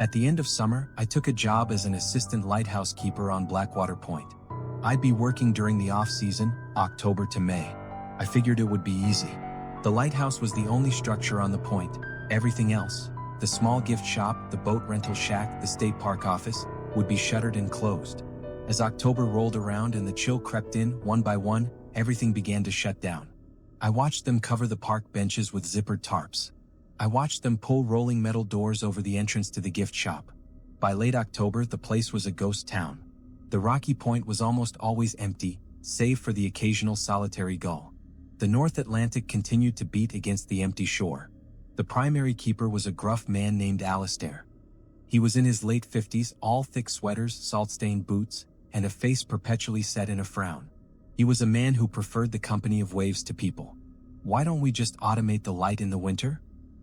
At the end of summer, I took a job as an assistant lighthouse keeper on Blackwater Point. I'd be working during the off-season, October to May. I figured it would be easy. The lighthouse was the only structure on the point. Everything else, the small gift shop, the boat rental shack, the state park office, would be shuttered and closed. As October rolled around and the chill crept in, one by one, everything began to shut down. I watched them cover the park benches with zippered tarps. I watched them pull rolling metal doors over the entrance to the gift shop. By late October, the place was a ghost town. The rocky point was almost always empty, save for the occasional solitary gull. The North Atlantic continued to beat against the empty shore. The primary keeper was a gruff man named Alistair. He was in his late 50s, all thick sweaters, salt-stained boots, and a face perpetually set in a frown. He was a man who preferred the company of waves to people. "Why don't we just automate the light in the winter?"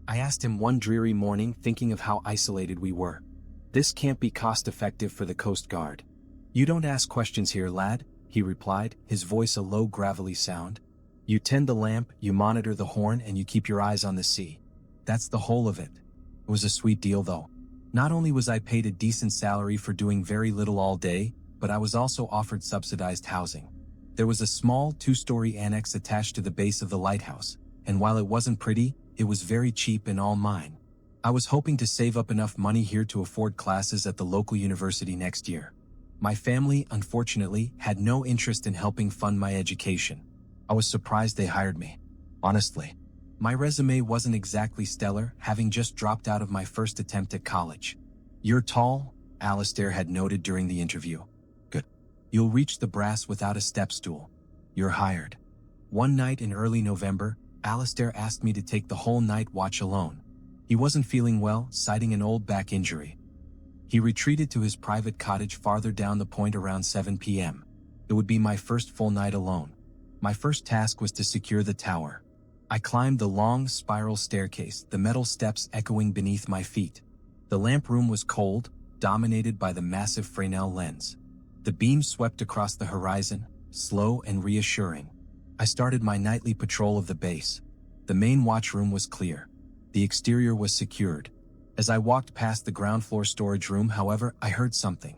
I asked him one dreary morning, thinking of how isolated we were. "This can't be cost-effective for the Coast Guard." "You don't ask questions here, lad," he replied, his voice a low gravelly sound. "You tend the lamp, you monitor the horn, and you keep your eyes on the sea. That's the whole of it." It was a sweet deal, though. Not only was I paid a decent salary for doing very little all day, but I was also offered subsidized housing. There was a small two-story annex attached to the base of the lighthouse, and while it wasn't pretty, it was very cheap and all mine. I was hoping to save up enough money here to afford classes at the local university next year. My family, unfortunately, had no interest in helping fund my education. I was surprised they hired me. Honestly, my resume wasn't exactly stellar, having just dropped out of my first attempt at college. "You're tall," Alistair had noted during the interview. "Good. You'll reach the brass without a step stool. You're hired." One night in early November, Alistair asked me to take the whole night watch alone. He wasn't feeling well, citing an old back injury. He retreated to his private cottage farther down the point around 7 p.m. It would be my first full night alone. My first task was to secure the tower. I climbed the long, spiral staircase, the metal steps echoing beneath my feet. The lamp room was cold, dominated by the massive Fresnel lens. The beam swept across the horizon, slow and reassuring. I started my nightly patrol of the base. The main watchroom was clear. The exterior was secured. As I walked past the ground floor storage room, however, I heard something.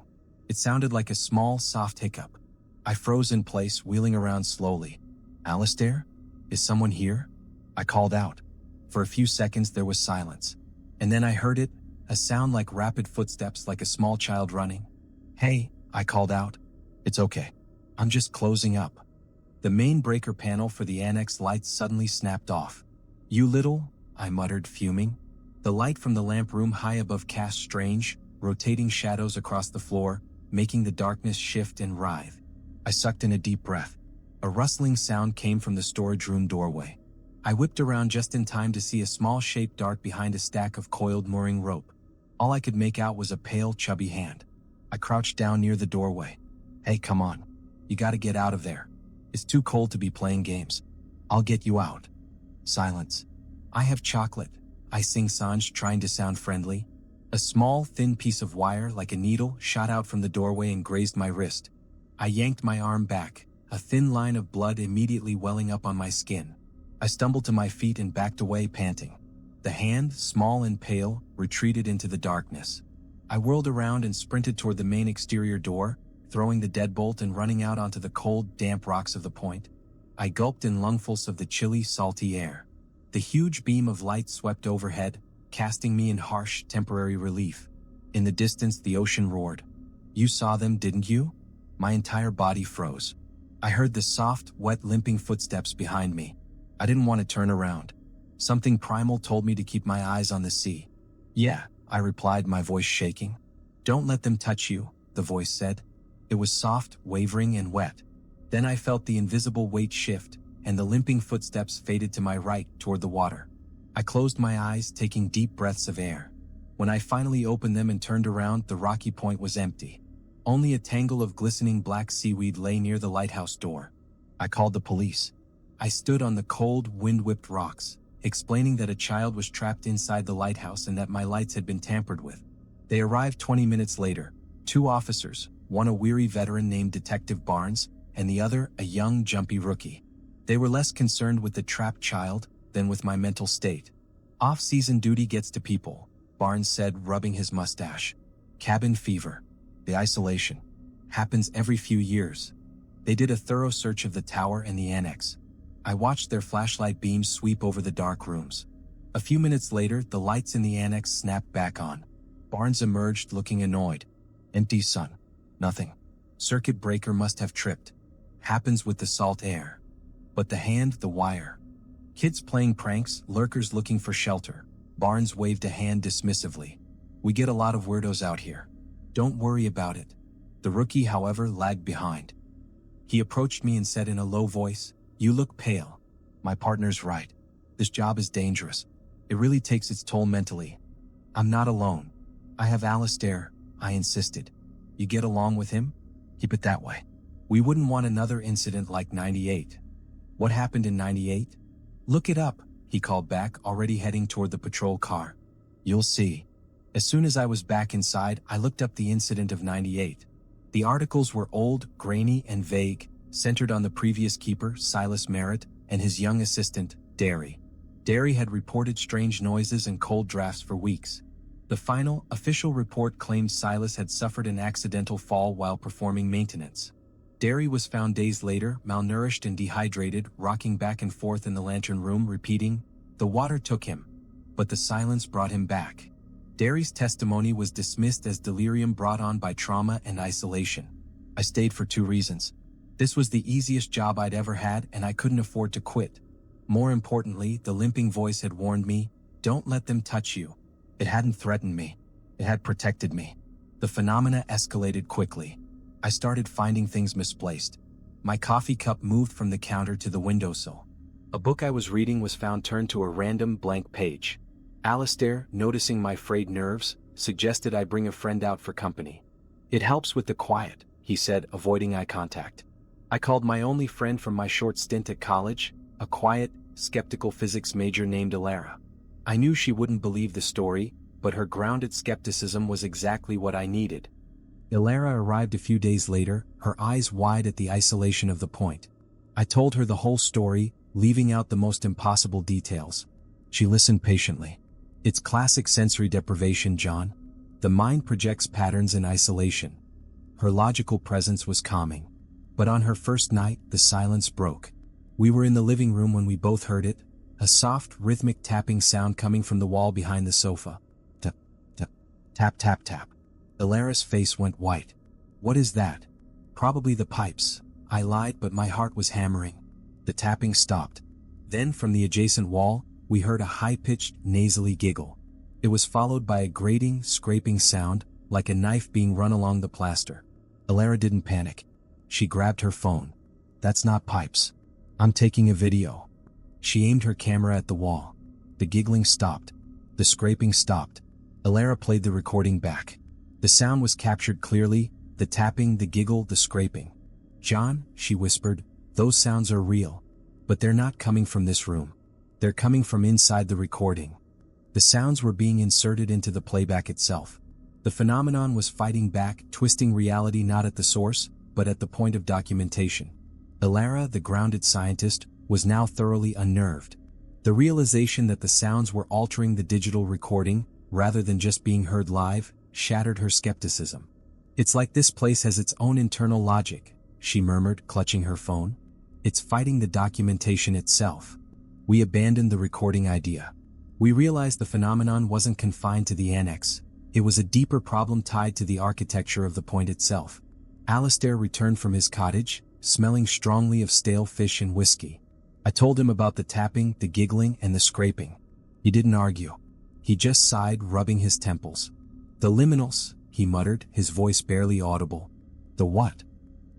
It sounded like a small, soft hiccup. I froze in place, wheeling around slowly. "Alistair? Is someone here?" I called out. For a few seconds there was silence. And then I heard it, a sound like rapid footsteps, like a small child running. "Hey," I called out. "It's okay. I'm just closing up." The main breaker panel for the annex lights suddenly snapped off. "You little," I muttered, fuming. The light from the lamp room high above cast strange, rotating shadows across the floor, making the darkness shift and writhe. I sucked in a deep breath. A rustling sound came from the storage room doorway. I whipped around just in time to see a small shape dart behind a stack of coiled mooring rope. All I could make out was a pale, chubby hand. I crouched down near the doorway. "Hey, come on. You gotta get out of there. It's too cold to be playing games. I'll get you out." Silence. "I have chocolate," I sing-songed, trying to sound friendly. A small, thin piece of wire, like a needle, shot out from the doorway and grazed my wrist. I yanked my arm back, a thin line of blood immediately welling up on my skin. I stumbled to my feet and backed away, panting. The hand, small and pale, retreated into the darkness. I whirled around and sprinted toward the main exterior door, throwing the deadbolt and running out onto the cold, damp rocks of the point. I gulped in lungfuls of the chilly, salty air. The huge beam of light swept overhead, casting me in harsh, temporary relief. In the distance, the ocean roared. "You saw them, didn't you?" My entire body froze. I heard the soft, wet, limping footsteps behind me. I didn't want to turn around. Something primal told me to keep my eyes on the sea. "Yeah," I replied, my voice shaking. "Don't let them touch you," the voice said. It was soft, wavering, and wet. Then I felt the invisible weight shift, and the limping footsteps faded to my right, toward the water. I closed my eyes, taking deep breaths of air. When I finally opened them and turned around, the rocky point was empty. Only a tangle of glistening black seaweed lay near the lighthouse door. I called the police. I stood on the cold, wind-whipped rocks, explaining that a child was trapped inside the lighthouse and that my lights had been tampered with. They arrived 20 minutes later. 2 officers, one a weary veteran named Detective Barnes, and the other a young, jumpy rookie. They were less concerned with the trapped child than with my mental state. Off-season duty gets to people. Barnes said, rubbing his mustache. Cabin fever. The isolation. Happens every few years. They did a thorough search of the tower and the annex. I watched their flashlight beams sweep over the dark rooms. A few minutes later, the lights in the annex snapped back on. Barnes emerged looking annoyed. Empty, son. Nothing. Circuit breaker must have tripped. Happens with the salt air. But the wire. Kids playing pranks, lurkers looking for shelter. Barnes waved a hand dismissively. We get a lot of weirdos out here. Don't worry about it. The rookie, however, lagged behind. He approached me and said in a low voice, "You look pale." My partner's right. This job is dangerous. It really takes its toll mentally. I'm not alone. I have Alistair, I insisted. You get along with him? Keep it that way. We wouldn't want another incident like 98. What happened in 98? Look it up, he called back, already heading toward the patrol car. You'll see. As soon as I was back inside, I looked up the incident of 98. The articles were old, grainy, and vague, centered on the previous keeper, Silas Merritt, and his young assistant, Derry. Derry had reported strange noises and cold drafts for weeks. The final, official report claimed Silas had suffered an accidental fall while performing maintenance. Derry was found days later, malnourished and dehydrated, rocking back and forth in the lantern room, repeating, "The water took him. But the silence brought him back." Derry's testimony was dismissed as delirium brought on by trauma and isolation. I stayed for 2 reasons. This was the easiest job I'd ever had, and I couldn't afford to quit. More importantly, the limping voice had warned me, "Don't let them touch you." It hadn't threatened me. It had protected me. The phenomena escalated quickly. I started finding things misplaced. My coffee cup moved from the counter to the windowsill. A book I was reading was found turned to a random blank page. Alistair, noticing my frayed nerves, suggested I bring a friend out for company. "It helps with the quiet," he said, avoiding eye contact. I called my only friend from my short stint at college, a quiet, skeptical physics major named Alara. I knew she wouldn't believe the story, but her grounded skepticism was exactly what I needed. Alara arrived a few days later, her eyes wide at the isolation of the point. I told her the whole story, leaving out the most impossible details. She listened patiently. It's classic sensory deprivation, John. The mind projects patterns in isolation. Her logical presence was calming. But on her first night, the silence broke. We were in the living room when we both heard it, a soft, rhythmic tapping sound coming from the wall behind the sofa. Tap, tap, tap, tap, tap. Alara's face went white. "What is that?" "Probably the pipes." I lied, but my heart was hammering. The tapping stopped. Then, from the adjacent wall, we heard a high-pitched, nasally giggle. It was followed by a grating, scraping sound, like a knife being run along the plaster. Alara didn't panic. She grabbed her phone. "That's not pipes. I'm taking a video." She aimed her camera at the wall. The giggling stopped. The scraping stopped. Alara played the recording back. The sound was captured clearly, the tapping, the giggle, the scraping. "John," she whispered, "those sounds are real. But they're not coming from this room. They're coming from inside the recording." The sounds were being inserted into the playback itself. The phenomenon was fighting back, twisting reality not at the source, but at the point of documentation. Alara, the grounded scientist, was now thoroughly unnerved. The realization that the sounds were altering the digital recording, rather than just being heard live, shattered her skepticism. "It's like this place has its own internal logic," she murmured, clutching her phone. "It's fighting the documentation itself." We abandoned the recording idea. We realized the phenomenon wasn't confined to the annex. It was a deeper problem tied to the architecture of the point itself. Alistair returned from his cottage, smelling strongly of stale fish and whiskey. I told him about the tapping, the giggling, and the scraping. He didn't argue. He just sighed, rubbing his temples. "The liminals," he muttered, his voice barely audible. "The what?"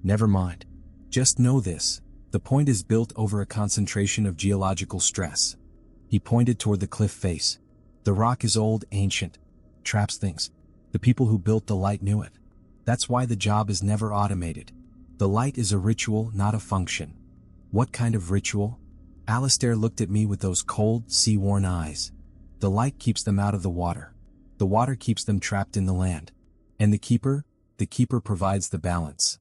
"Never mind. Just know this. The point is built over a concentration of geological stress." He pointed toward the cliff face. "The rock is old, ancient. Traps things. The people who built the light knew it. That's why the job is never automated. The light is a ritual, not a function." "What kind of ritual?" Alistair looked at me with those cold, sea-worn eyes. "The light keeps them out of the water. The water keeps them trapped in the land. And the keeper provides the balance."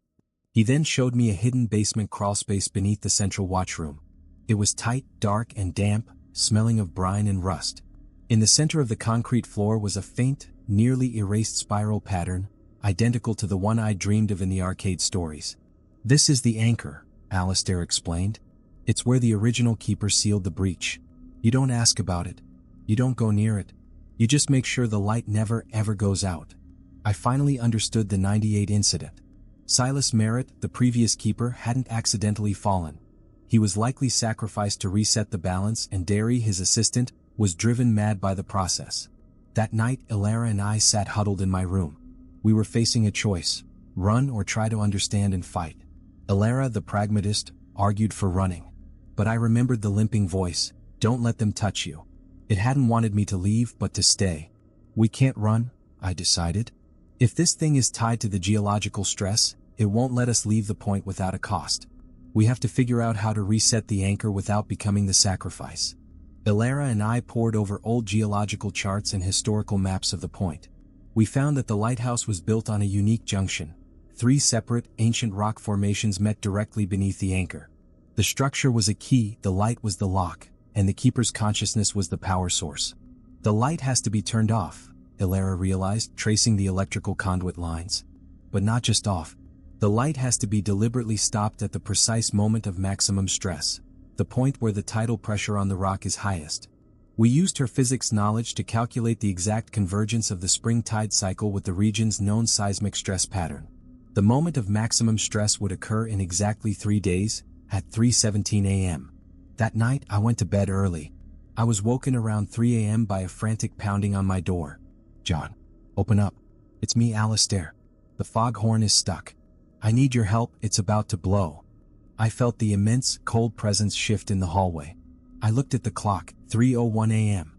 He then showed me a hidden basement crawlspace beneath the central watchroom. It was tight, dark, and damp, smelling of brine and rust. In the center of the concrete floor was a faint, nearly erased spiral pattern, identical to the one I dreamed of in the arcade stories. "This is the anchor," Alistair explained. "It's where the original keeper sealed the breach. You don't ask about it. You don't go near it. You just make sure the light never ever goes out." I finally understood the '98 incident. Silas Merritt, the previous keeper, hadn't accidentally fallen. He was likely sacrificed to reset the balance, and Derry, his assistant, was driven mad by the process. That night, Ilara and I sat huddled in my room. We were facing a choice: run or try to understand and fight. Ilara, the pragmatist, argued for running. But I remembered the limping voice: "Don't let them touch you." It hadn't wanted me to leave, but to stay. "We can't run," I decided. "If this thing is tied to the geological stress, it won't let us leave the point without a cost. We have to figure out how to reset the anchor without becoming the sacrifice." Ilara and I pored over old geological charts and historical maps of the point. We found that the lighthouse was built on a unique junction. 3 separate, ancient rock formations met directly beneath the anchor. The structure was a key, the light was the lock, and the keeper's consciousness was the power source. "The light has to be turned off," Ilara realized, tracing the electrical conduit lines. "But not just off. The light has to be deliberately stopped at the precise moment of maximum stress, the point where the tidal pressure on the rock is highest." We used her physics knowledge to calculate the exact convergence of the spring tide cycle with the region's known seismic stress pattern. The moment of maximum stress would occur in exactly 3 days, at 3:17 a.m. That night, I went to bed early. I was woken around 3 a.m. by a frantic pounding on my door. "John, open up. It's me, Alistair. The foghorn is stuck. I need your help, it's about to blow." I felt the immense, cold presence shift in the hallway. I looked at the clock, 3:01 a.m.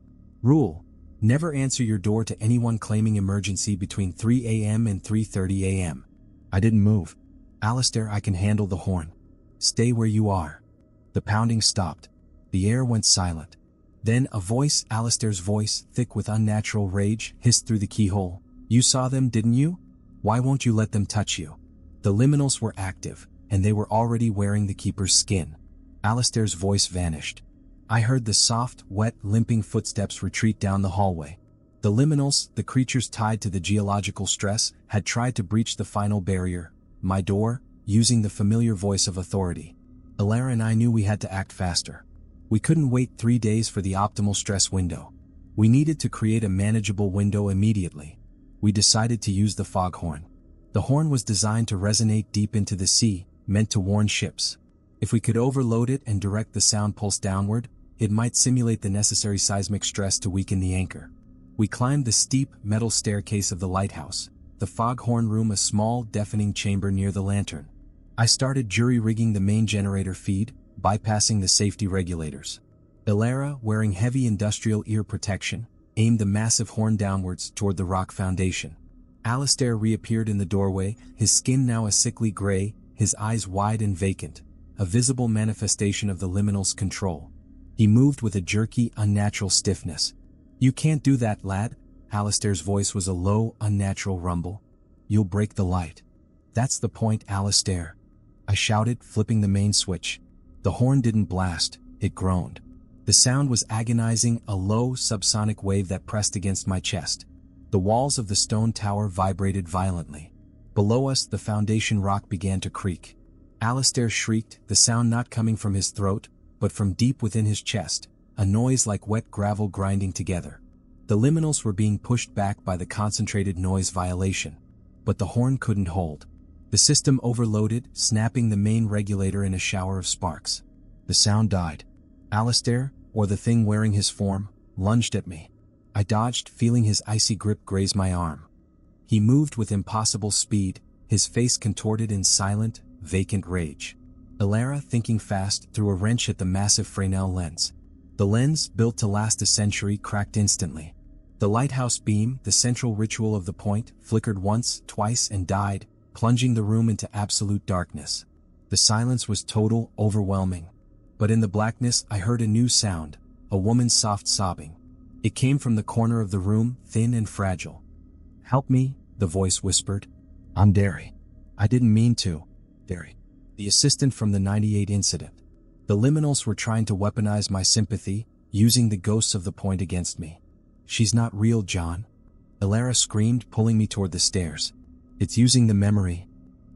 Rule: never answer your door to anyone claiming emergency between 3 a.m. and 3:30 a.m. I didn't move. "Alistair, I can handle the horn. Stay where you are." The pounding stopped. The air went silent. Then a voice, Alistair's voice, thick with unnatural rage, hissed through the keyhole. "You saw them, didn't you? Why won't you let them touch you?" The liminals were active, and they were already wearing the keeper's skin. Alistair's voice vanished. I heard the soft, wet, limping footsteps retreat down the hallway. The liminals, the creatures tied to the geological stress, had tried to breach the final barrier, my door, using the familiar voice of authority. Ilara and I knew we had to act faster. We couldn't wait 3 days for the optimal stress window. We needed to create a manageable window immediately. We decided to use the foghorn. The horn was designed to resonate deep into the sea, meant to warn ships. If we could overload it and direct the sound pulse downward, it might simulate the necessary seismic stress to weaken the anchor. We climbed the steep, metal staircase of the lighthouse, the foghorn room a small, deafening chamber near the lantern. I started jury-rigging the main generator feed, bypassing the safety regulators. Ilara, wearing heavy industrial ear protection, aimed the massive horn downwards toward the rock foundation. Alistair reappeared in the doorway, his skin now a sickly gray, his eyes wide and vacant, a visible manifestation of the liminal's control. He moved with a jerky, unnatural stiffness. "You can't do that, lad." Alistair's voice was a low, unnatural rumble. "You'll break the light." "That's the point, Alistair," I shouted, flipping the main switch. The horn didn't blast, it groaned. The sound was agonizing, a low, subsonic wave that pressed against my chest. The walls of the stone tower vibrated violently. Below us, the foundation rock began to creak. Alistair shrieked, the sound not coming from his throat, but from deep within his chest, a noise like wet gravel grinding together. The liminals were being pushed back by the concentrated noise violation. But the horn couldn't hold. The system overloaded, snapping the main regulator in a shower of sparks. The sound died. Alistair, or the thing wearing his form, lunged at me. I dodged, feeling his icy grip graze my arm. He moved with impossible speed, his face contorted in silent, vacant rage. Ilara, thinking fast, threw a wrench at the massive Fresnel lens. The lens, built to last a century, cracked instantly. The lighthouse beam, the central ritual of the point, flickered once, twice, and died, plunging the room into absolute darkness. The silence was total, overwhelming. But in the blackness, I heard a new sound, a woman's soft sobbing. It came from the corner of the room, thin and fragile. "Help me," the voice whispered. "I'm Derry. I didn't mean to." Derry, the assistant from the '98 incident. The liminals were trying to weaponize my sympathy, using the ghosts of the point against me. "She's not real, John," Elara screamed, pulling me toward the stairs. "It's using the memory."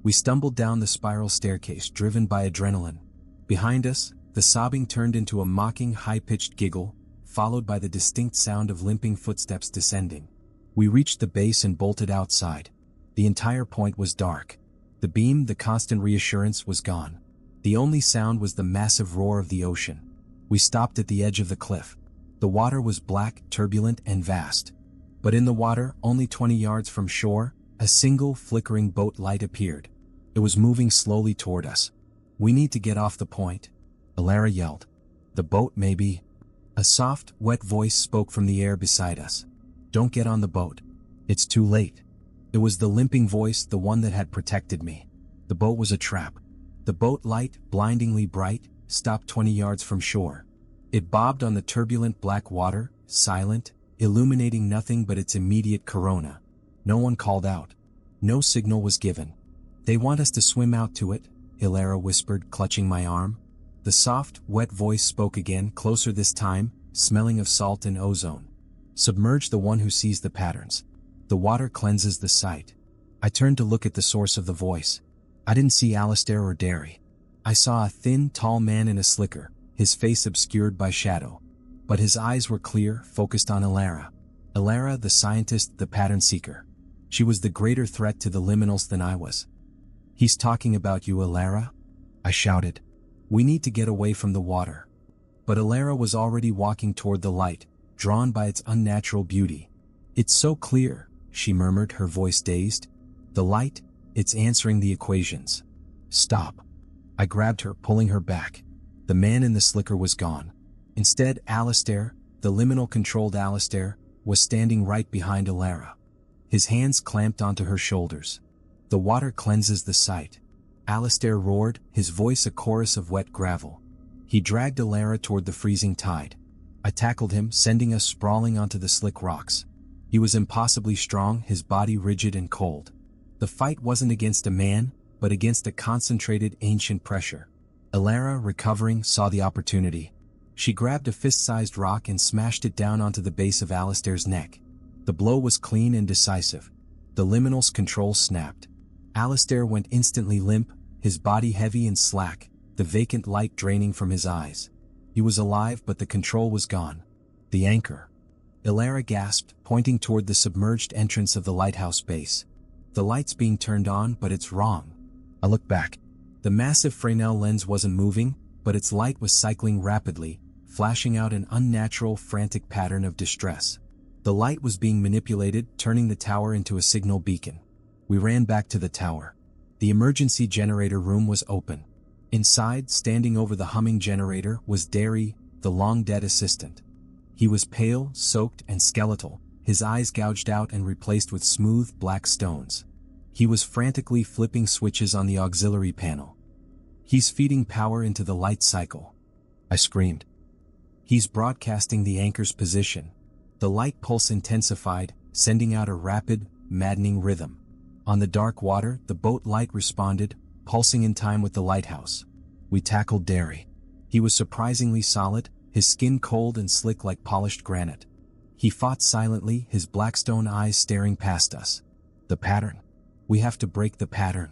We stumbled down the spiral staircase, driven by adrenaline. Behind us, the sobbing turned into a mocking, high-pitched giggle, followed by the distinct sound of limping footsteps descending. We reached the base and bolted outside. The entire point was dark. The beam, the constant reassurance, was gone. The only sound was the massive roar of the ocean. We stopped at the edge of the cliff. The water was black, turbulent, and vast. But in the water, only 20 yards from shore, a single flickering boat light appeared. It was moving slowly toward us. "We need to get off the point," Elara yelled. "The boat, maybe." A soft, wet voice spoke from the air beside us. "Don't get on the boat. It's too late." It was the limping voice, the one that had protected me. The boat was a trap. The boat light, blindingly bright, stopped 20 yards from shore. It bobbed on the turbulent black water, silent, illuminating nothing but its immediate corona. No one called out. No signal was given. "They want us to swim out to it," Elara whispered, clutching my arm. The soft, wet voice spoke again, closer this time, smelling of salt and ozone. "Submerge the one who sees the patterns. The water cleanses the sight." I turned to look at the source of the voice. I didn't see Alistair or Derry. I saw a thin, tall man in a slicker, his face obscured by shadow. But his eyes were clear, focused on Elara. Elara, the scientist, the pattern seeker. She was the greater threat to the liminals than I was. "He's talking about you, Elara," I shouted. "We need to get away from the water." But Elara was already walking toward the light, drawn by its unnatural beauty. "It's so clear," she murmured, her voice dazed. "The light, it's answering the equations." "Stop." I grabbed her, pulling her back. The man in the slicker was gone. Instead, Alistair, the liminal-controlled Alistair, was standing right behind Elara. His hands clamped onto her shoulders. "The water cleanses the sight," Alistair roared, his voice a chorus of wet gravel. He dragged Elara toward the freezing tide. I tackled him, sending us sprawling onto the slick rocks. He was impossibly strong, his body rigid and cold. The fight wasn't against a man, but against a concentrated, ancient pressure. Elara, recovering, saw the opportunity. She grabbed a fist-sized rock and smashed it down onto the base of Alistair's neck. The blow was clean and decisive. The liminal's control snapped. Alistair went instantly limp, his body heavy and slack, the vacant light draining from his eyes. He was alive, but the control was gone. The anchor. Elara gasped, pointing toward the submerged entrance of the lighthouse base. "The light's being turned on, but it's wrong." I looked back. The massive Fresnel lens wasn't moving, but its light was cycling rapidly, flashing out an unnatural, frantic pattern of distress. The light was being manipulated, turning the tower into a signal beacon. We ran back to the tower. The emergency generator room was open. Inside, standing over the humming generator, was Derry, the long-dead assistant. He was pale, soaked, and skeletal, his eyes gouged out and replaced with smooth, black stones. He was frantically flipping switches on the auxiliary panel. "He's feeding power into the light cycle," I screamed. "He's broadcasting the anchor's position." The light pulse intensified, sending out a rapid, maddening rhythm. On the dark water, the boat light responded, pulsing in time with the lighthouse. We tackled Derry. He was surprisingly solid, his skin cold and slick like polished granite. He fought silently, his blackstone eyes staring past us. "The pattern. We have to break the pattern,"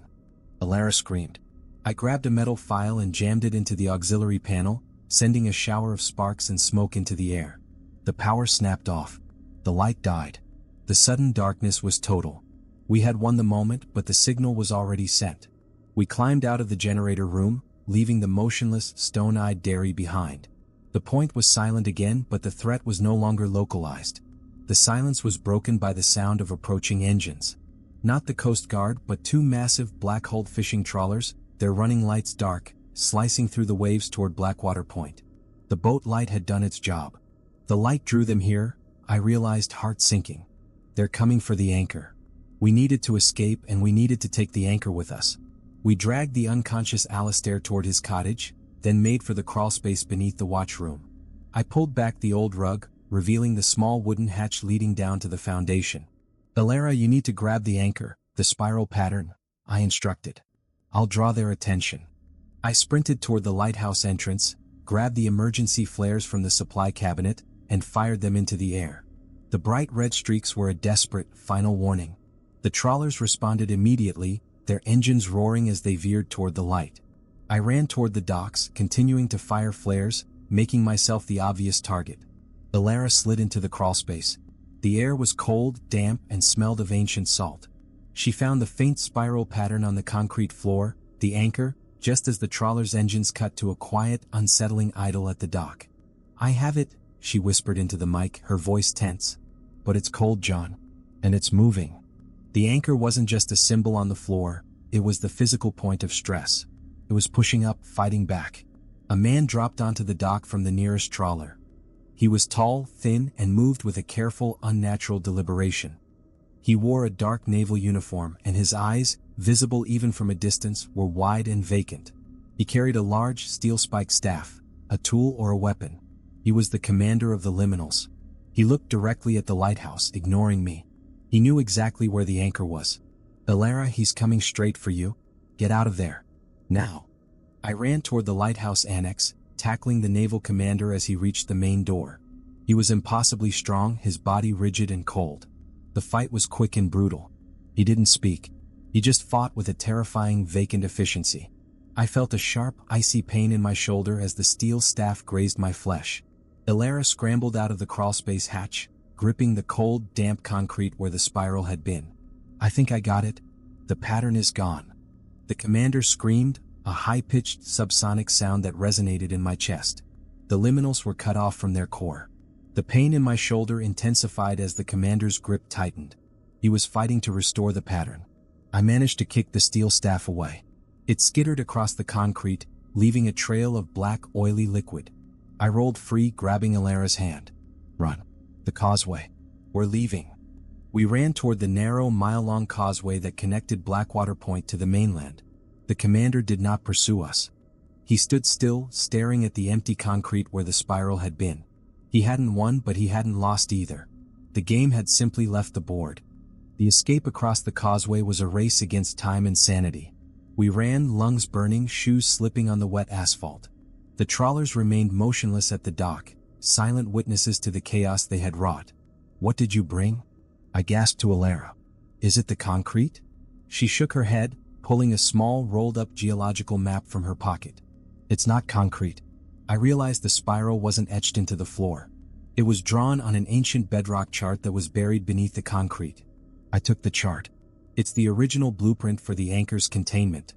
Elara screamed. I grabbed a metal file and jammed it into the auxiliary panel, sending a shower of sparks and smoke into the air. The power snapped off. The light died. The sudden darkness was total. We had won the moment, but the signal was already sent. We climbed out of the generator room, leaving the motionless, stone-eyed Derry behind. The point was silent again, but the threat was no longer localized. The silence was broken by the sound of approaching engines. Not the Coast Guard, but two massive black-hulled fishing trawlers, their running lights dark, slicing through the waves toward Blackwater Point. The boat light had done its job. The light drew them here, I realized, heart sinking. They're coming for the anchor. We needed to escape, and we needed to take the anchor with us. We dragged the unconscious Alistair toward his cottage, then made for the crawlspace beneath the watchroom. I pulled back the old rug, revealing the small wooden hatch leading down to the foundation. "Elara, you need to grab the anchor, the spiral pattern," I instructed. "I'll draw their attention." I sprinted toward the lighthouse entrance, grabbed the emergency flares from the supply cabinet, and fired them into the air. The bright red streaks were a desperate, final warning. The trawlers responded immediately, their engines roaring as they veered toward the light. I ran toward the docks, continuing to fire flares, making myself the obvious target. Ilara slid into the crawlspace. The air was cold, damp, and smelled of ancient salt. She found the faint spiral pattern on the concrete floor, the anchor, just as the trawler's engines cut to a quiet, unsettling idle at the dock. "I have it," she whispered into the mic, her voice tense. "But it's cold, John. And it's moving." The anchor wasn't just a symbol on the floor, it was the physical point of stress. It was pushing up, fighting back. A man dropped onto the dock from the nearest trawler. He was tall, thin, and moved with a careful, unnatural deliberation. He wore a dark naval uniform, and his eyes, visible even from a distance, were wide and vacant. He carried a large, steel-spiked staff, a tool or a weapon. He was the commander of the Liminals. He looked directly at the lighthouse, ignoring me. He knew exactly where the anchor was. "Ilara, he's coming straight for you. Get out of there. Now." I ran toward the lighthouse annex, tackling the naval commander as he reached the main door. He was impossibly strong, his body rigid and cold. The fight was quick and brutal. He didn't speak. He just fought with a terrifying, vacant efficiency. I felt a sharp, icy pain in my shoulder as the steel staff grazed my flesh. Ilara scrambled out of the crawlspace hatch, gripping the cold, damp concrete where the spiral had been. "I think I got it. The pattern is gone." The commander screamed, a high-pitched subsonic sound that resonated in my chest. The liminals were cut off from their core. The pain in my shoulder intensified as the commander's grip tightened. He was fighting to restore the pattern. I managed to kick the steel staff away. It skittered across the concrete, leaving a trail of black, oily liquid. I rolled free, grabbing Ilara's hand. "Run. The causeway. We're leaving." We ran toward the narrow, mile-long causeway that connected Blackwater Point to the mainland. The commander did not pursue us. He stood still, staring at the empty concrete where the spiral had been. He hadn't won, but he hadn't lost either. The game had simply left the board. The escape across the causeway was a race against time and sanity. We ran, lungs burning, shoes slipping on the wet asphalt. The trawlers remained motionless at the dock, silent witnesses to the chaos they had wrought. "What did you bring?" I gasped to Ilara. "Is it the concrete?" She shook her head, pulling a small, rolled-up geological map from her pocket. "It's not concrete." I realized the spiral wasn't etched into the floor. It was drawn on an ancient bedrock chart that was buried beneath the concrete. I took the chart. It's the original blueprint for the anchor's containment.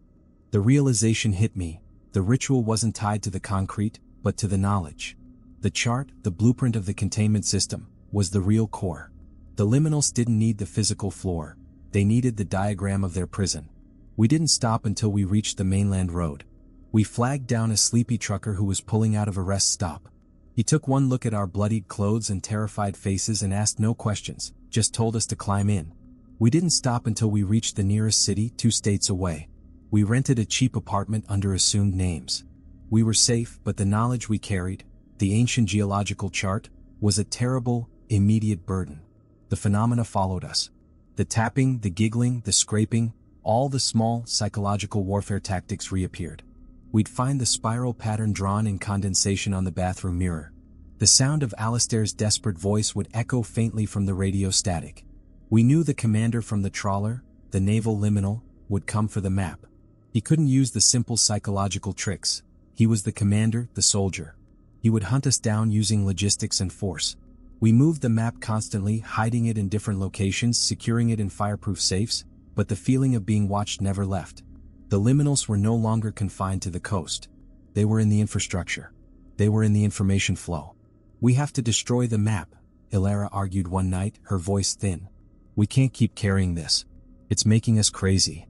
The realization hit me. The ritual wasn't tied to the concrete, but to the knowledge. The chart, the blueprint of the containment system, was the real core. The liminals didn't need the physical floor. They needed the diagram of their prison. We didn't stop until we reached the mainland road. We flagged down a sleepy trucker who was pulling out of a rest stop. He took one look at our bloodied clothes and terrified faces and asked no questions, just told us to climb in. We didn't stop until we reached the nearest city, 2 states away. We rented a cheap apartment under assumed names. We were safe, but the knowledge we carried, the ancient geological chart, was a terrible, immediate burden. The phenomena followed us. The tapping, the giggling, the scraping, all the small, psychological warfare tactics reappeared. We'd find the spiral pattern drawn in condensation on the bathroom mirror. The sound of Alistair's desperate voice would echo faintly from the radio static. We knew the commander from the trawler, the naval liminal, would come for the map. He couldn't use the simple psychological tricks. He was the commander, the soldier. He would hunt us down using logistics and force. We moved the map constantly, hiding it in different locations, securing it in fireproof safes, but the feeling of being watched never left. The liminals were no longer confined to the coast. They were in the infrastructure. They were in the information flow. "We have to destroy the map," Ilara argued one night, her voice thin. "We can't keep carrying this. It's making us crazy."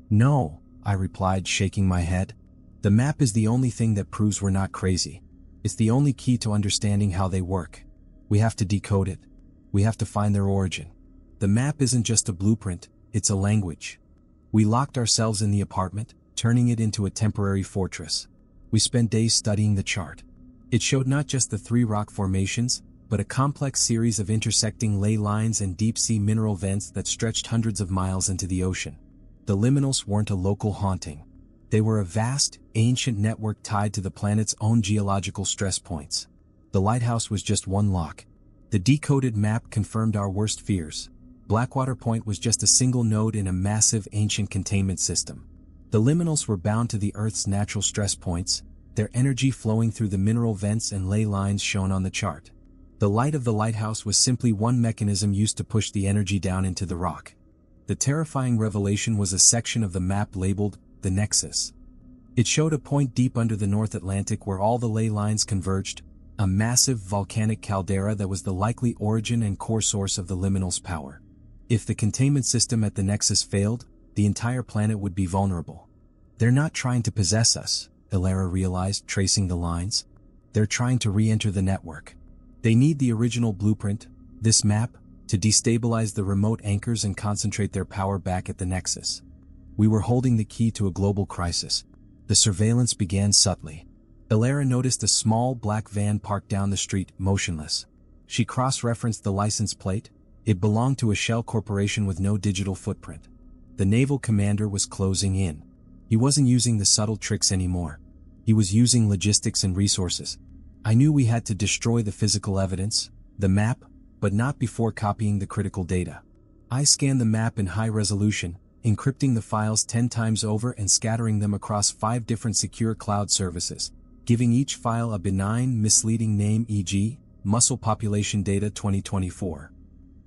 "No," I replied, shaking my head. "The map is the only thing that proves we're not crazy. It's the only key to understanding how they work. We have to decode it. We have to find their origin. The map isn't just a blueprint, it's a language." We locked ourselves in the apartment, turning it into a temporary fortress. We spent days studying the chart. It showed not just the 3 rock formations, but a complex series of intersecting ley lines and deep-sea mineral vents that stretched hundreds of miles into the ocean. The liminals weren't a local haunting. They were a vast, ancient network tied to the planet's own geological stress points. The lighthouse was just one lock. The decoded map confirmed our worst fears. Blackwater Point was just a single node in a massive ancient containment system. The liminals were bound to the Earth's natural stress points, their energy flowing through the mineral vents and ley lines shown on the chart. The light of the lighthouse was simply one mechanism used to push the energy down into the rock. The terrifying revelation was a section of the map labeled the Nexus. It showed a point deep under the North Atlantic where all the ley lines converged, a massive volcanic caldera that was the likely origin and core source of the liminal's power. If the containment system at the Nexus failed, the entire planet would be vulnerable. They're not trying to possess us, Elara realized, tracing the lines. They're trying to re-enter the network. They need the original blueprint, this map, to destabilize the remote anchors and concentrate their power back at the Nexus. We were holding the key to a global crisis. The surveillance began subtly. Elara noticed a small black van parked down the street, motionless. She cross-referenced the license plate. It belonged to a shell corporation with no digital footprint. The naval commander was closing in. He wasn't using the subtle tricks anymore. He was using logistics and resources. I knew we had to destroy the physical evidence, the map, but not before copying the critical data. I scanned the map in high resolution, encrypting the files 10 times over and scattering them across 5 different secure cloud services, giving each file a benign, misleading name, e.g., Muscle Population Data 2024.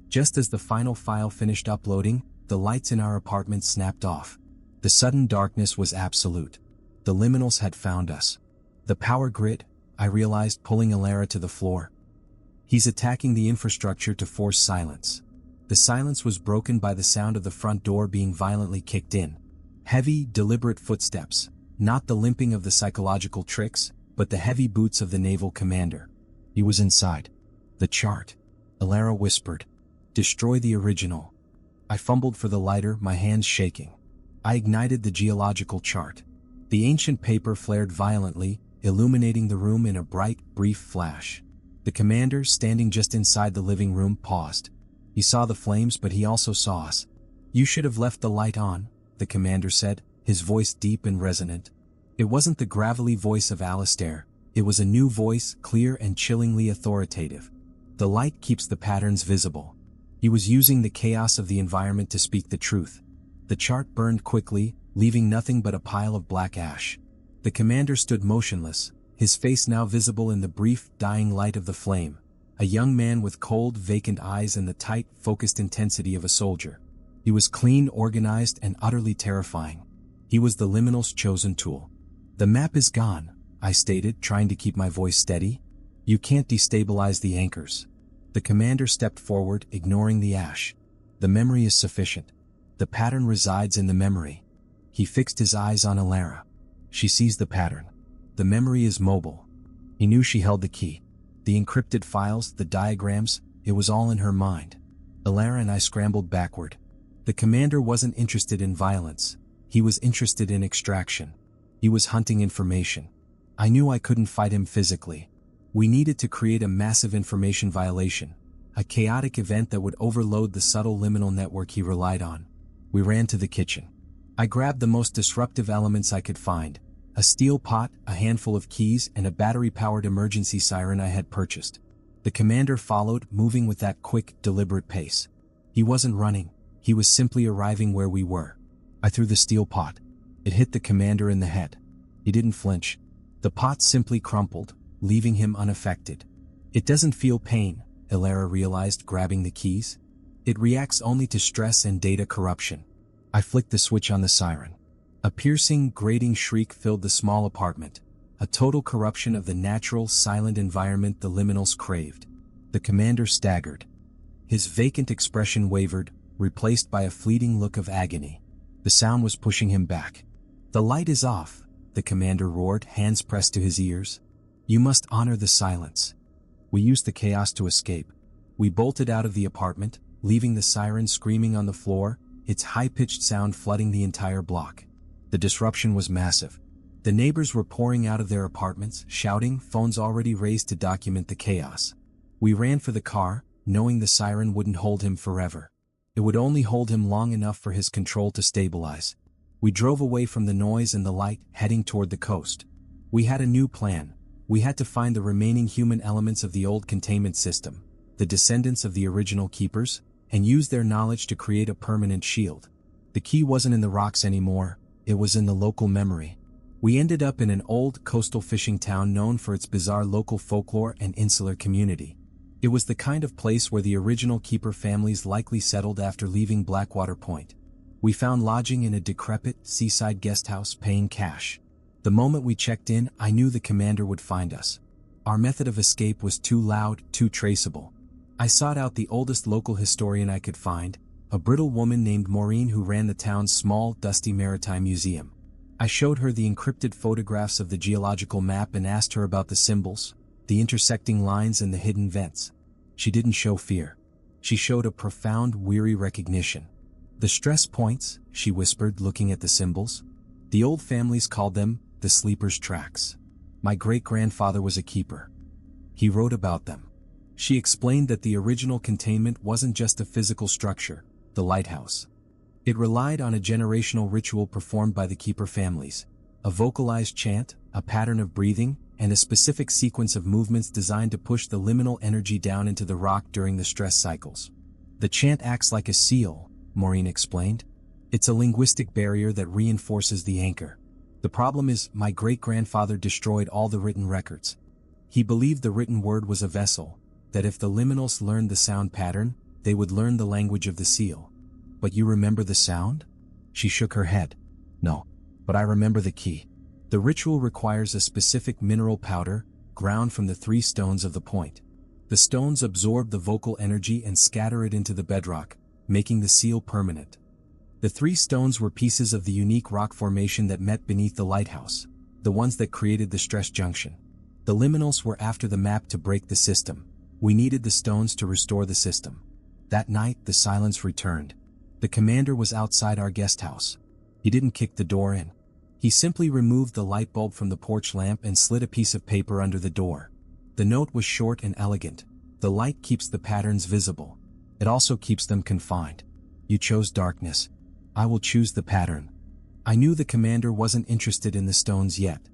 Just as the final file finished uploading, the lights in our apartment snapped off. The sudden darkness was absolute. The liminals had found us. The power grid, I realized, pulling Elara to the floor. He's attacking the infrastructure to force silence. The silence was broken by the sound of the front door being violently kicked in. Heavy, deliberate footsteps, not the limping of the psychological tricks, but the heavy boots of the naval commander. He was inside. The chart. Elara whispered. Destroy the original. I fumbled for the lighter, my hands shaking. I ignited the geological chart. The ancient paper flared violently, illuminating the room in a bright, brief flash. The commander, standing just inside the living room, paused. He saw the flames, but he also saw us. You should have left the light on, the commander said, his voice deep and resonant. It wasn't the gravelly voice of Alistair. It was a new voice, clear and chillingly authoritative. The light keeps the patterns visible. He was using the chaos of the environment to speak the truth. The chart burned quickly, leaving nothing but a pile of black ash. The commander stood motionless, his face now visible in the brief, dying light of the flame. A young man with cold, vacant eyes and the tight, focused intensity of a soldier. He was clean, organized, and utterly terrifying. He was the liminal's chosen tool. The map is gone, I stated, trying to keep my voice steady. You can't destabilize the anchors. The commander stepped forward, ignoring the ash. The memory is sufficient. The pattern resides in the memory. He fixed his eyes on Elara. She sees the pattern. The memory is mobile. He knew she held the key. The encrypted files, the diagrams, it was all in her mind. Elara and I scrambled backward. The commander wasn't interested in violence. He was interested in extraction. He was hunting information. I knew I couldn't fight him physically. We needed to create a massive information violation, a chaotic event that would overload the subtle liminal network he relied on. We ran to the kitchen. I grabbed the most disruptive elements I could find, a steel pot, a handful of keys, and a battery-powered emergency siren I had purchased. The commander followed, moving with that quick, deliberate pace. He wasn't running. He was simply arriving where we were. I threw the steel pot. It hit the commander in the head. He didn't flinch. The pot simply crumpled, leaving him unaffected. It doesn't feel pain, Elara realized, grabbing the keys. It reacts only to stress and data corruption. I flicked the switch on the siren. A piercing, grating shriek filled the small apartment, a total corruption of the natural, silent environment the liminals craved. The commander staggered. His vacant expression wavered, replaced by a fleeting look of agony. The sound was pushing him back. The light is off, the commander roared, hands pressed to his ears. You must honor the silence. We used the chaos to escape. We bolted out of the apartment, leaving the siren screaming on the floor, its high-pitched sound flooding the entire block. The disruption was massive. The neighbors were pouring out of their apartments, shouting, phones already raised to document the chaos. We ran for the car, knowing the siren wouldn't hold him forever. It would only hold him long enough for his control to stabilize. We drove away from the noise and the light, heading toward the coast. We had a new plan. We had to find the remaining human elements of the old containment system. the descendants of the original keepers, and used their knowledge to create a permanent shield. The key wasn't in the rocks anymore, it was in the local memory. We ended up in an old coastal fishing town known for its bizarre local folklore and insular community. It was the kind of place where the original keeper families likely settled after leaving Blackwater Point. We found lodging in a decrepit, seaside guesthouse paying cash. The moment we checked in, I knew the commander would find us. Our method of escape was too loud, too traceable. I sought out the oldest local historian I could find, a brittle woman named Maureen who ran the town's small, dusty maritime museum. I showed her the encrypted photographs of the geological map and asked her about the symbols, the intersecting lines and the hidden vents. She didn't show fear. She showed a profound, weary recognition. "The stress points," she whispered, looking at the symbols. "The old families called them the sleeper's tracks. My great-grandfather was a keeper. He wrote about them." She explained that the original containment wasn't just a physical structure, the lighthouse. It relied on a generational ritual performed by the keeper families, a vocalized chant, a pattern of breathing, and a specific sequence of movements designed to push the liminal energy down into the rock during the stress cycles. "The chant acts like a seal," Maureen explained. "It's a linguistic barrier that reinforces the anchor. The problem is, my great-grandfather destroyed all the written records. He believed the written word was a vessel, that if the liminals learned the sound pattern, they would learn the language of the seal." "But you remember the sound?" She shook her head. "No, but I remember the key. The ritual requires a specific mineral powder, ground from the 3 stones of the point. The stones absorb the vocal energy and scatter it into the bedrock, making the seal permanent. The 3 stones were pieces of the unique rock formation that met beneath the lighthouse, the ones that created the stress junction. The liminals were after the map to break the system. We needed the stones to restore the system." That night, the silence returned. The commander was outside our guest house. He didn't kick the door in. He simply removed the light bulb from the porch lamp and slid a piece of paper under the door. The note was short and elegant. "The light keeps the patterns visible. It also keeps them confined. You chose darkness. I will choose the pattern." I knew the commander wasn't interested in the stones yet.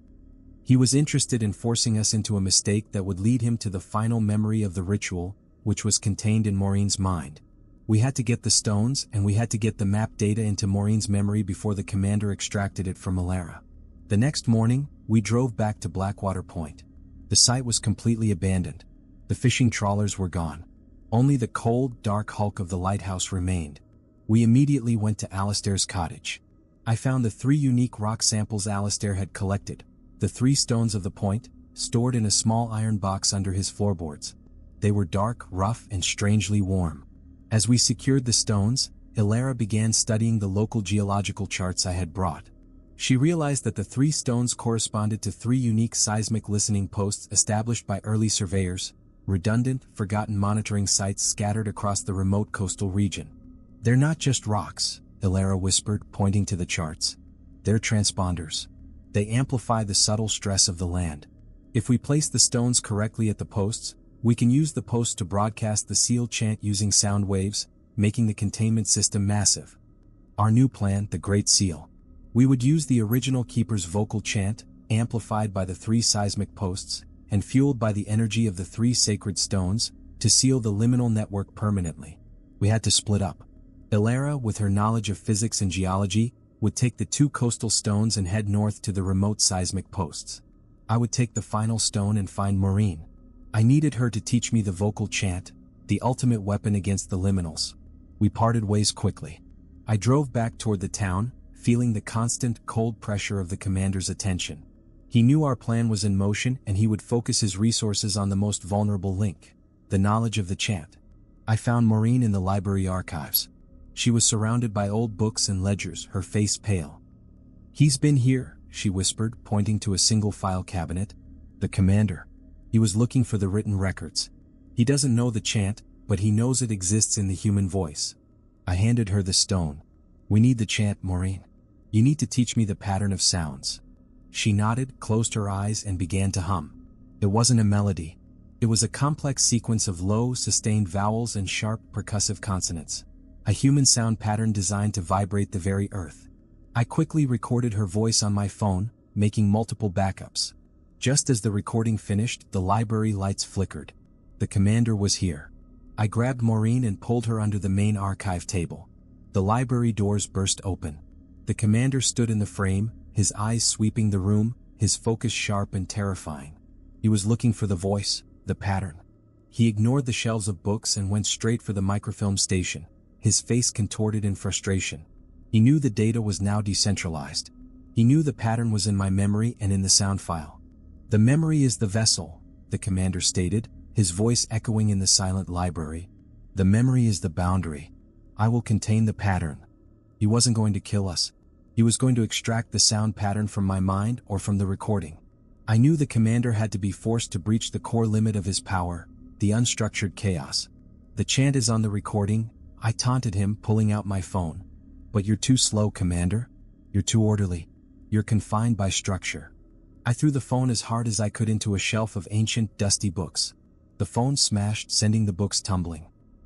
He was interested in forcing us into a mistake that would lead him to the final memory of the ritual, which was contained in Maureen's mind. We had to get the stones, and we had to get the map data into Maureen's memory before the commander extracted it from Alara. The next morning, we drove back to Blackwater Point. The site was completely abandoned. The fishing trawlers were gone. Only the cold, dark hulk of the lighthouse remained. We immediately went to Alistair's cottage. I found the 3 unique rock samples Alistair had collected, the 3 stones of the point, stored in a small iron box under his floorboards. They were dark, rough, and strangely warm. As we secured the stones, Alara began studying the local geological charts I had brought. She realized that the 3 stones corresponded to 3 unique seismic listening posts established by early surveyors, redundant, forgotten monitoring sites scattered across the remote coastal region. "They're not just rocks," Alara whispered, pointing to the charts. "They're transponders. They amplify the subtle stress of the land. If we place the stones correctly at the posts, we can use the posts to broadcast the seal chant using sound waves, making the containment system massive. Our new plan, the Great Seal. We would use the original keeper's vocal chant, amplified by the 3 seismic posts, and fueled by the energy of the 3 sacred stones, to seal the liminal network permanently. We had to split up. Alara, with her knowledge of physics and geology, would take the 2 coastal stones and head north to the remote seismic posts. I would take the final stone and find Maureen. I needed her to teach me the vocal chant, the ultimate weapon against the liminals. We parted ways quickly. I drove back toward the town, feeling the constant, cold pressure of the commander's attention. He knew our plan was in motion and he would focus his resources on the most vulnerable link, the knowledge of the chant. I found Maureen in the library archives. She was surrounded by old books and ledgers, her face pale. "He's been here," she whispered, pointing to a single file cabinet. "The commander. He was looking for the written records. He doesn't know the chant, but he knows it exists in the human voice." I handed her the stone. "We need the chant, Maureen. You need to teach me the pattern of sounds." She nodded, closed her eyes, and began to hum. It wasn't a melody. It was a complex sequence of low, sustained vowels and sharp, percussive consonants. A human sound pattern designed to vibrate the very earth. I quickly recorded her voice on my phone, making multiple backups. Just as the recording finished, the library lights flickered. The commander was here. I grabbed Maureen and pulled her under the main archive table. The library doors burst open. The commander stood in the frame, his eyes sweeping the room, his focus sharp and terrifying. He was looking for the voice, the pattern. He ignored the shelves of books and went straight for the microfilm station, his face contorted in frustration. He knew the data was now decentralized. He knew the pattern was in my memory and in the sound file. "The memory is the vessel," the commander stated, his voice echoing in the silent library. "The memory is the boundary. I will contain the pattern." He wasn't going to kill us. He was going to extract the sound pattern from my mind or from the recording. I knew the commander had to be forced to breach the core limit of his power, the unstructured chaos. "The chant is on the recording," I taunted him, pulling out my phone. "But you're too slow, Commander. You're too orderly. You're confined by structure." I threw the phone as hard as I could into a shelf of ancient, dusty books. The phone smashed, sending the books tumbling.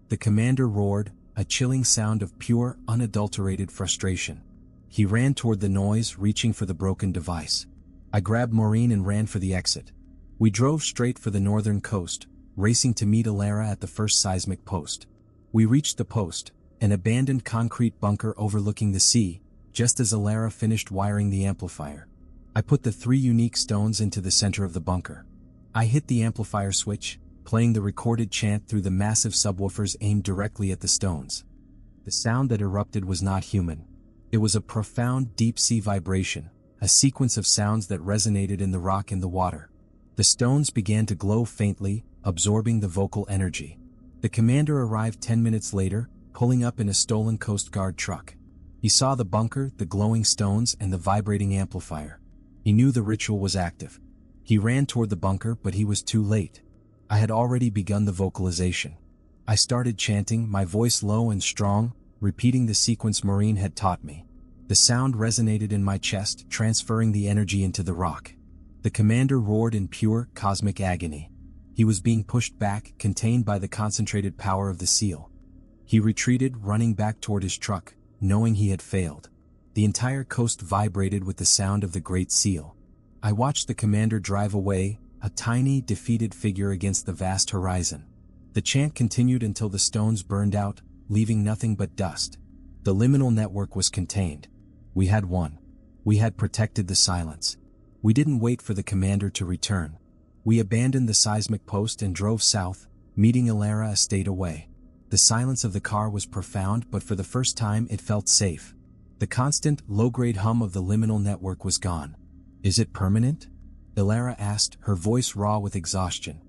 The commander roared, a chilling sound of pure, unadulterated frustration. He ran toward the noise, reaching for the broken device. I grabbed Maureen and ran for the exit. We drove straight for the northern coast, racing to meet Alara at the first seismic post. We reached the post, an abandoned concrete bunker overlooking the sea, just as Alara finished wiring the amplifier. I put the 3 unique stones into the center of the bunker. I hit the amplifier switch, playing the recorded chant through the massive subwoofers aimed directly at the stones. The sound that erupted was not human. It was a profound, deep-sea vibration, a sequence of sounds that resonated in the rock and the water. The stones began to glow faintly, absorbing the vocal energy. The commander arrived 10 minutes later, pulling up in a stolen Coast Guard truck. He saw the bunker, the glowing stones, and the vibrating amplifier. He knew the ritual was active. He ran toward the bunker, but he was too late. I had already begun the vocalization. I started chanting, my voice low and strong, repeating the sequence Maureen had taught me. The sound resonated in my chest, transferring the energy into the rock. The commander roared in pure, cosmic agony. He was being pushed back, contained by the concentrated power of the seal. He retreated, running back toward his truck, knowing he had failed. The entire coast vibrated with the sound of the Great Seal. I watched the commander drive away, a tiny, defeated figure against the vast horizon. The chant continued until the stones burned out, leaving nothing but dust. The liminal network was contained. We had won. We had protected the silence. We didn't wait for the commander to return. We abandoned the seismic post and drove south, meeting Alara a state away. The silence of the car was profound, but for the first time it felt safe. The constant, low-grade hum of the liminal network was gone. "Is it permanent?" Alara asked, her voice raw with exhaustion.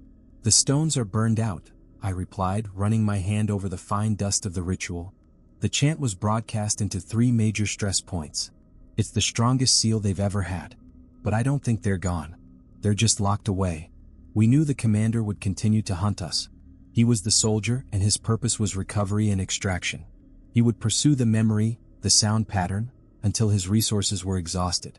"The stones are burned out," I replied, running my hand over the fine dust of the ritual. The chant was broadcast into 3 major stress points. "It's the strongest seal they've ever had. But I don't think they're gone. They're just locked away." We knew the commander would continue to hunt us. He was the soldier, and his purpose was recovery and extraction. He would pursue the memory, the sound pattern, until his resources were exhausted.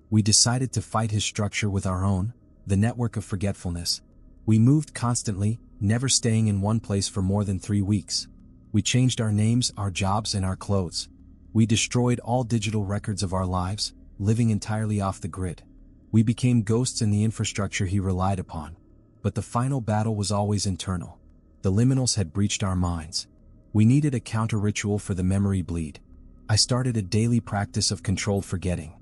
We decided to fight his structure with our own, the network of forgetfulness. We moved constantly, never staying in one place for more than 3 weeks. We changed our names, our jobs, and our clothes. We destroyed all digital records of our lives, living entirely off the grid. We became ghosts in the infrastructure he relied upon. But the final battle was always internal. The liminals had breached our minds. We needed a counter-ritual for the memory bleed. I started a daily practice of controlled forgetting.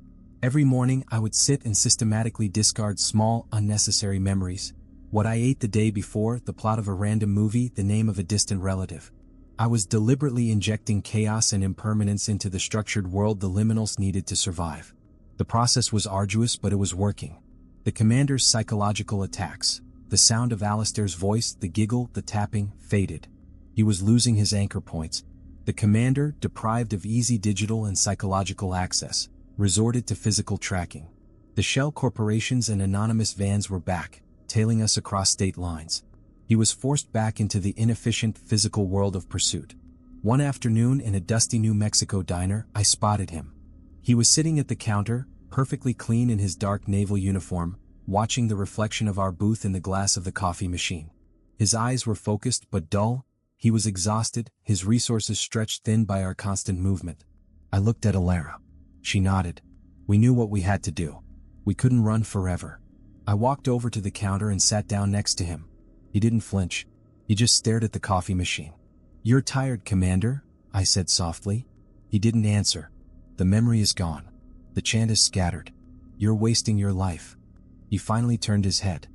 Every morning I would sit and systematically discard small, unnecessary memories. What I ate the day before, the plot of a random movie, the name of a distant relative. I was deliberately injecting chaos and impermanence into the structured world the liminals needed to survive. The process was arduous, but it was working. The commander's psychological attacks, the sound of Alistair's voice, the giggle, the tapping, faded. He was losing his anchor points. The commander, deprived of easy digital and psychological access, resorted to physical tracking. The shell corporations and anonymous vans were back, tailing us across state lines. He was forced back into the inefficient physical world of pursuit. One afternoon in a dusty New Mexico diner, I spotted him. He was sitting at the counter, perfectly clean in his dark naval uniform, watching the reflection of our booth in the glass of the coffee machine. His eyes were focused but dull. He was exhausted, his resources stretched thin by our constant movement. I looked at Alara. She nodded. We knew what we had to do. We couldn't run forever. I walked over to the counter and sat down next to him. He didn't flinch. He just stared at the coffee machine. "You're tired, Commander?" I said softly. He didn't answer. "The memory is gone. The chant is scattered. You're wasting your life." He finally turned his head.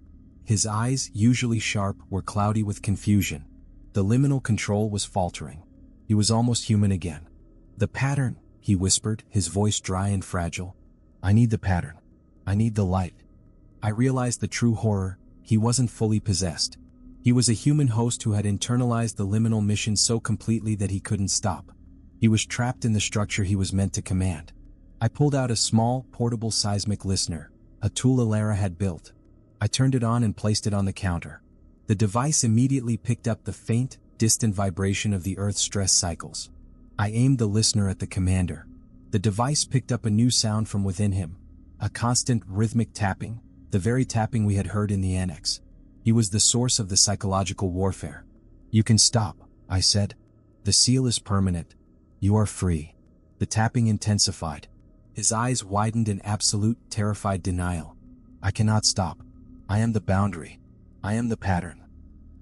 His eyes, usually sharp, were cloudy with confusion. The liminal control was faltering. He was almost human again. "The pattern," he whispered, his voice dry and fragile. "I need the pattern. I need the light." I realized the true horror. He wasn't fully possessed. He was a human host who had internalized the liminal mission so completely that he couldn't stop. He was trapped in the structure he was meant to command. I pulled out a small, portable seismic listener, a tool Alara had built. I turned it on and placed it on the counter. The device immediately picked up the faint, distant vibration of the Earth's stress cycles. I aimed the listener at the commander. The device picked up a new sound from within him, a constant, rhythmic tapping, the very tapping we had heard in the annex. He was the source of the psychological warfare. "You can stop," I said. "The seal is permanent. You are free." The tapping intensified. His eyes widened in absolute, terrified denial. "I cannot stop. I am the boundary. I am the pattern."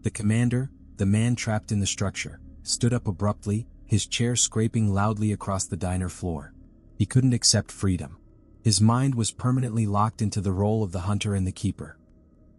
The commander, the man trapped in the structure, stood up abruptly, his chair scraping loudly across the diner floor. He couldn't accept freedom. His mind was permanently locked into the role of the hunter and the keeper.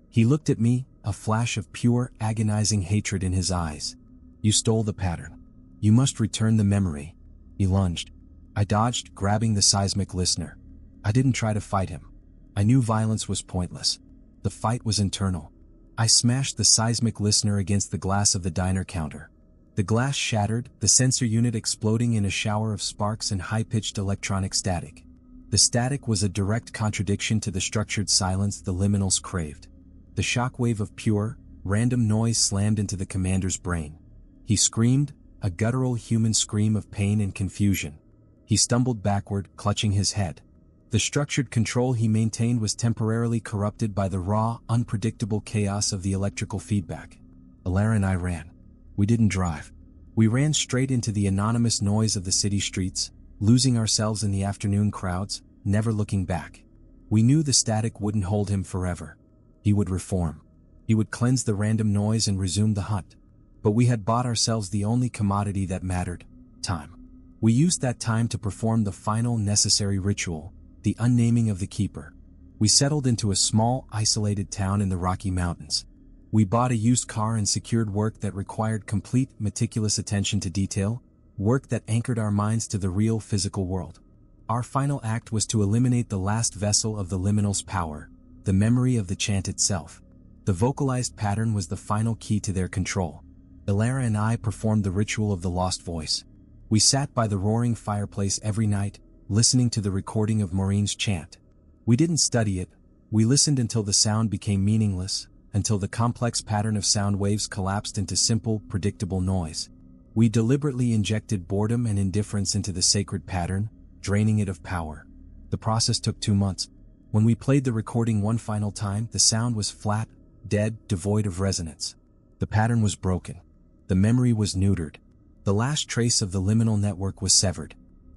He looked at me, a flash of pure, agonizing hatred in his eyes. "You stole the pattern. You must return the memory." He lunged. I dodged, grabbing the seismic listener. I didn't try to fight him. I knew violence was pointless. The fight was internal. I smashed the seismic listener against the glass of the diner counter. The glass shattered, the sensor unit exploding in a shower of sparks and high-pitched electronic static. The static was a direct contradiction to the structured silence the liminals craved. The shockwave of pure, random noise slammed into the commander's brain. He screamed, a guttural human scream of pain and confusion. He stumbled backward, clutching his head. The structured control he maintained was temporarily corrupted by the raw, unpredictable chaos of the electrical feedback. Alara and I ran. We didn't drive. We ran straight into the anonymous noise of the city streets, losing ourselves in the afternoon crowds, never looking back. We knew the static wouldn't hold him forever. He would reform. He would cleanse the random noise and resume the hunt. But we had bought ourselves the only commodity that mattered: time. We used that time to perform the final necessary ritual, the unnaming of the keeper. We settled into a small, isolated town in the Rocky Mountains. We bought a used car and secured work that required complete, meticulous attention to detail, work that anchored our minds to the real physical world. Our final act was to eliminate the last vessel of the liminal's power, the memory of the chant itself. The vocalized pattern was the final key to their control. Alara and I performed the ritual of the lost voice. We sat by the roaring fireplace every night, listening to the recording of Maureen's chant. We didn't study it. We listened until the sound became meaningless, until the complex pattern of sound waves collapsed into simple, predictable noise. We deliberately injected boredom and indifference into the sacred pattern, draining it of power. The process took 2 months. When we played the recording one final time, the sound was flat, dead, devoid of resonance. The pattern was broken. The memory was neutered. The last trace of the liminal network was severed.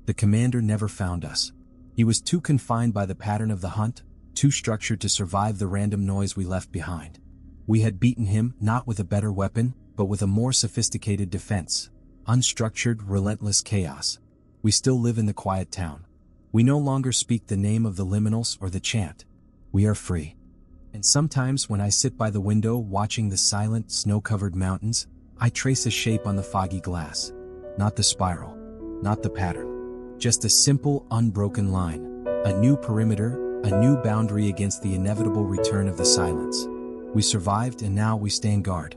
The commander never found us. He was too confined by the pattern of the hunt, too structured to survive the random noise we left behind. We had beaten him, not with a better weapon, but with a more sophisticated defense. Unstructured, relentless chaos. We still live in the quiet town. We no longer speak the name of the liminals or the chant. We are free. And sometimes when I sit by the window watching the silent, snow-covered mountains, I trace a shape on the foggy glass. Not the spiral. Not the pattern. Just a simple, unbroken line. A new perimeter, a new boundary against the inevitable return of the silence. We survived, and now we stand guard.